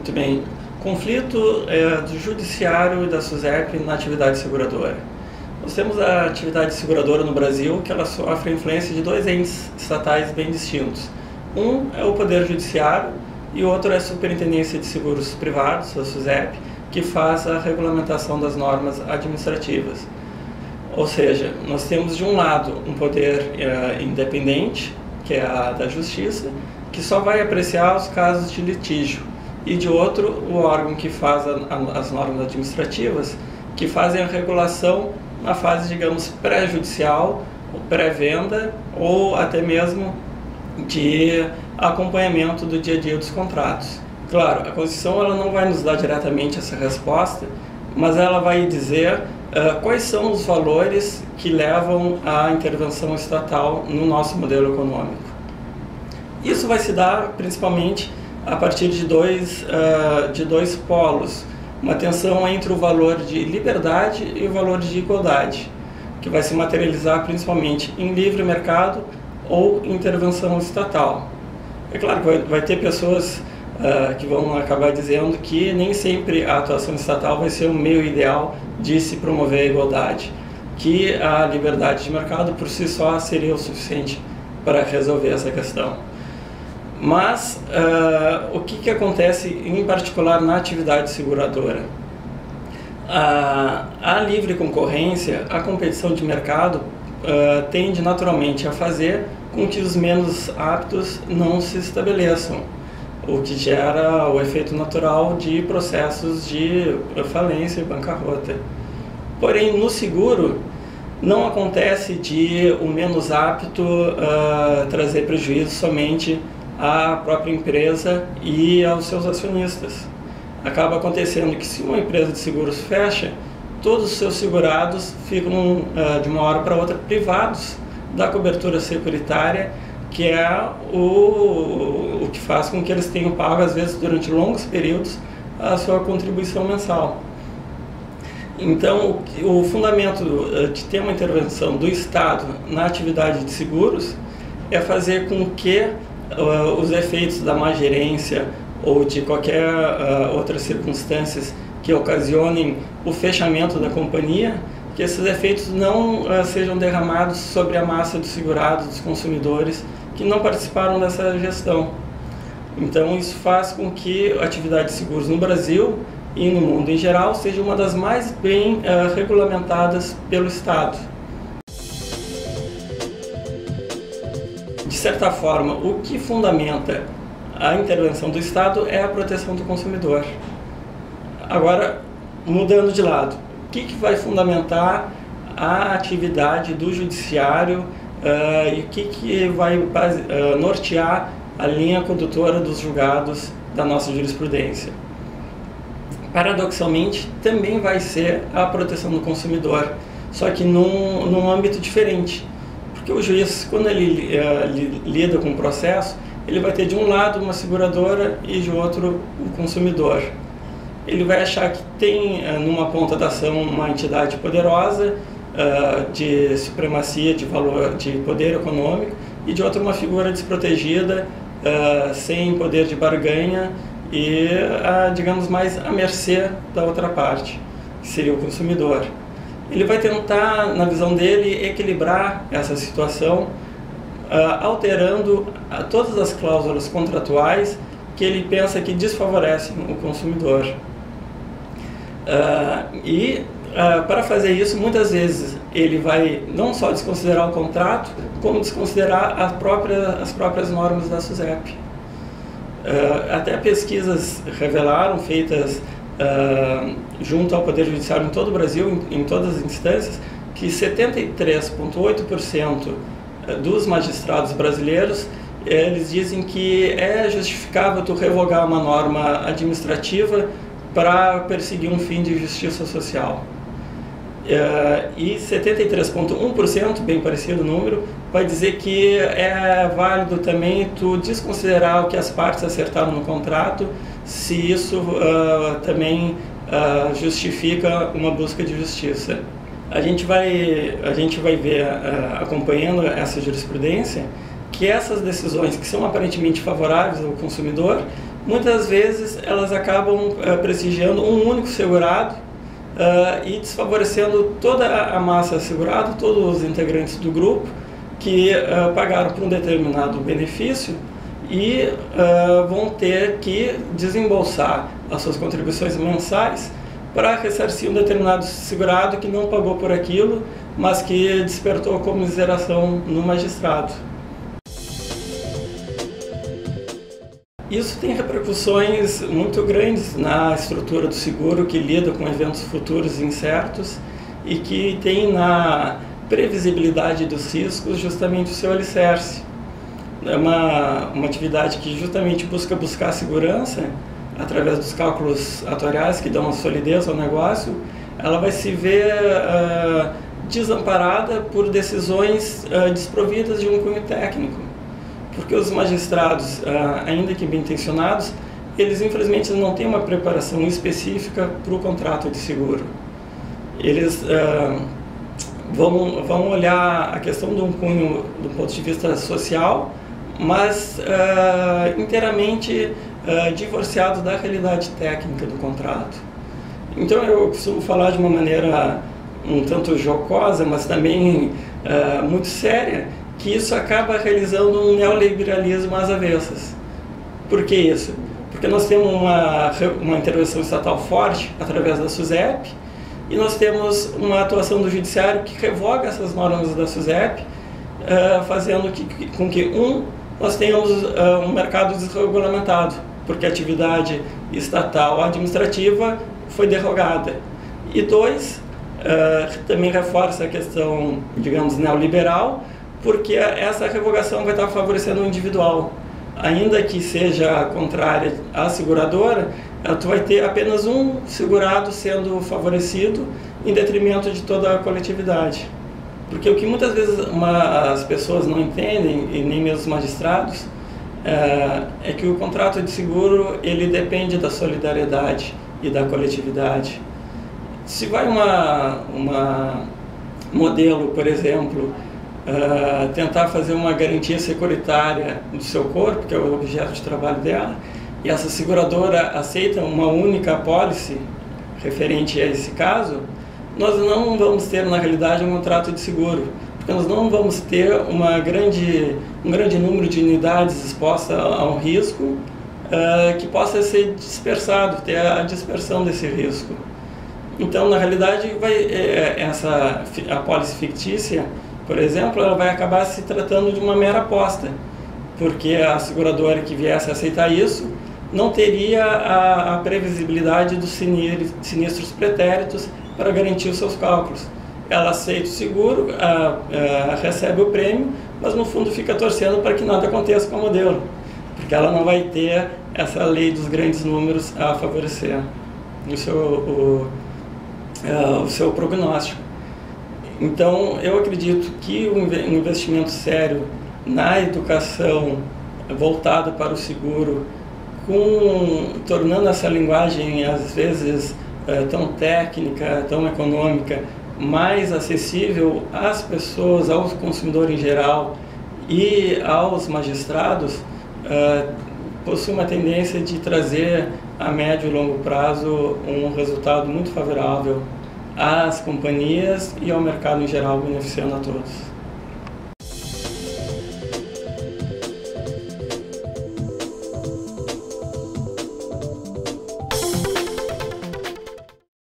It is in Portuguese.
Muito bem. Conflito do Judiciário e da SUSEP na atividade seguradora. Nós temos a atividade seguradora no Brasil, que ela sofre a influência de dois entes estatais bem distintos. Um é o Poder Judiciário e o outro é a Superintendência de Seguros Privados, a SUSEP, que faz a regulamentação das normas administrativas. Ou seja, nós temos de um lado um poder independente, que é a da Justiça, que só vai apreciar os casos de litígio, e de outro, o órgão que faz as normas administrativas, que fazem a regulação na fase, digamos, pré-judicial, pré-venda ou até mesmo de acompanhamento do dia a dia dos contratos. Claro, a Constituição ela não vai nos dar diretamente essa resposta, mas ela vai dizer quais são os valores que levam à intervenção estatal no nosso modelo econômico. Isso vai se dar principalmente a partir de dois polos, uma tensão entre o valor de liberdade e o valor de igualdade, que vai se materializar principalmente em livre mercado ou intervenção estatal. É claro que vai ter pessoas que vão acabar dizendo que nem sempre a atuação estatal vai ser o meio ideal de se promover a igualdade, que a liberdade de mercado por si só seria o suficiente para resolver essa questão. Mas o que acontece em particular na atividade seguradora? A livre concorrência, a competição de mercado tende naturalmente a fazer com que os menos aptos não se estabeleçam, o que gera o efeito natural de processos de falência e bancarrota. Porém, no seguro, não acontece de o menos apto trazer prejuízo somente à própria empresa e aos seus acionistas. Acaba acontecendo que se uma empresa de seguros fecha, todos os seus segurados ficam de uma hora para outra privados da cobertura securitária, que é o que faz com que eles tenham pago, às vezes durante longos períodos, a sua contribuição mensal. Então, o fundamento de ter uma intervenção do Estado na atividade de seguros é fazer com que os efeitos da má gerência ou de qualquer outras circunstâncias que ocasionem o fechamento da companhia, que esses efeitos não sejam derramados sobre a massa dos segurados, dos consumidores que não participaram dessa gestão. Então isso faz com que a atividade de seguros no Brasil e no mundo em geral seja uma das mais bem regulamentadas pelo Estado. De certa forma, o que fundamenta a intervenção do Estado é a proteção do consumidor. Agora, mudando de lado, o que vai fundamentar a atividade do Judiciário e o que vai nortear a linha condutora dos julgados da nossa jurisprudência? Paradoxalmente, também vai ser a proteção do consumidor, só que num âmbito diferente. Porque o juiz, quando ele lida com o processo, ele vai ter de um lado uma seguradora e de outro um consumidor. Ele vai achar que tem numa ponta da ação uma entidade poderosa, de supremacia, de valor, de poder econômico, e de outra uma figura desprotegida, sem poder de barganha e, digamos, mais à mercê da outra parte, que seria o consumidor. Ele vai tentar, na visão dele, equilibrar essa situação, alterando todas as cláusulas contratuais que ele pensa que desfavorecem o consumidor. Para fazer isso, muitas vezes, ele vai não só desconsiderar o contrato, como desconsiderar as próprias normas da SUSEP. Até pesquisas revelaram, feitas junto ao Poder Judiciário em todo o Brasil, em todas as instâncias, que 73,8% dos magistrados brasileiros, eles dizem que é justificável tu revogar uma norma administrativa para perseguir um fim de justiça social. E 73,1%, bem parecido o número, vai dizer que é válido também tu desconsiderar o que as partes acertaram no contrato, se isso também justifica uma busca de justiça. A gente vai ver, acompanhando essa jurisprudência, que essas decisões que são aparentemente favoráveis ao consumidor, muitas vezes elas acabam prestigiando um único segurado e desfavorecendo toda a massa segurada, todos os integrantes do grupo que pagaram por um determinado benefício e vão ter que desembolsar as suas contribuições mensais para ressarcir um determinado segurado que não pagou por aquilo, mas que despertou comiseração no magistrado. Isso tem repercussões muito grandes na estrutura do seguro, que lida com eventos futuros incertos e que tem na previsibilidade dos riscos justamente o seu alicerce. É uma atividade que justamente buscar segurança através dos cálculos atuariais que dão solidez ao negócio. Ela vai se ver desamparada por decisões desprovidas de um cunho técnico. Porque os magistrados, ainda que bem intencionados, eles infelizmente não têm uma preparação específica para o contrato de seguro. Eles vão olhar a questão de um cunho do ponto de vista social, mas inteiramente divorciado da realidade técnica do contrato. Então eu costumo falar de uma maneira um tanto jocosa, mas também muito séria, que isso acaba realizando um neoliberalismo às avessas. Por que isso? Porque nós temos uma intervenção estatal forte através da SUSEP e nós temos uma atuação do judiciário que revoga essas normas da SUSEP, fazendo com que, nós tenhamos um mercado desregulamentado, porque a atividade estatal administrativa foi derrogada. E dois, também reforça a questão, digamos, neoliberal, porque essa revogação vai estar favorecendo o individual. Ainda que seja contrária à seguradora, tu vai ter apenas um segurado sendo favorecido em detrimento de toda a coletividade. Porque o que muitas vezes as pessoas não entendem, e nem mesmo os magistrados, é que o contrato de seguro ele depende da solidariedade e da coletividade. Se vai uma modelo, por exemplo, tentar fazer uma garantia securitária do seu corpo, que é o objeto de trabalho dela, e essa seguradora aceita uma única apólice referente a esse caso, nós não vamos ter, na realidade, um contrato de seguro, porque nós não vamos ter um grande número de unidades expostas a um risco que possa ser dispersado, ter a dispersão desse risco. Então, na realidade, essa apólice fictícia, por exemplo, ela vai acabar se tratando de uma mera aposta, porque a seguradora que viesse a aceitar isso não teria a previsibilidade dos sinistros pretéritos para garantir os seus cálculos. Ela aceita o seguro, recebe o prêmio, mas no fundo fica torcendo para que nada aconteça com o modelo, porque ela não vai ter essa lei dos grandes números a favorecer o seu prognóstico. Então, eu acredito que um investimento sério na educação voltado para o seguro, tornando essa linguagem, às vezes, tão técnica, tão econômica, mais acessível às pessoas, ao consumidor em geral e aos magistrados, possui uma tendência de trazer a médio e longo prazo um resultado muito favorável às companhias e ao mercado em geral, beneficiando a todos.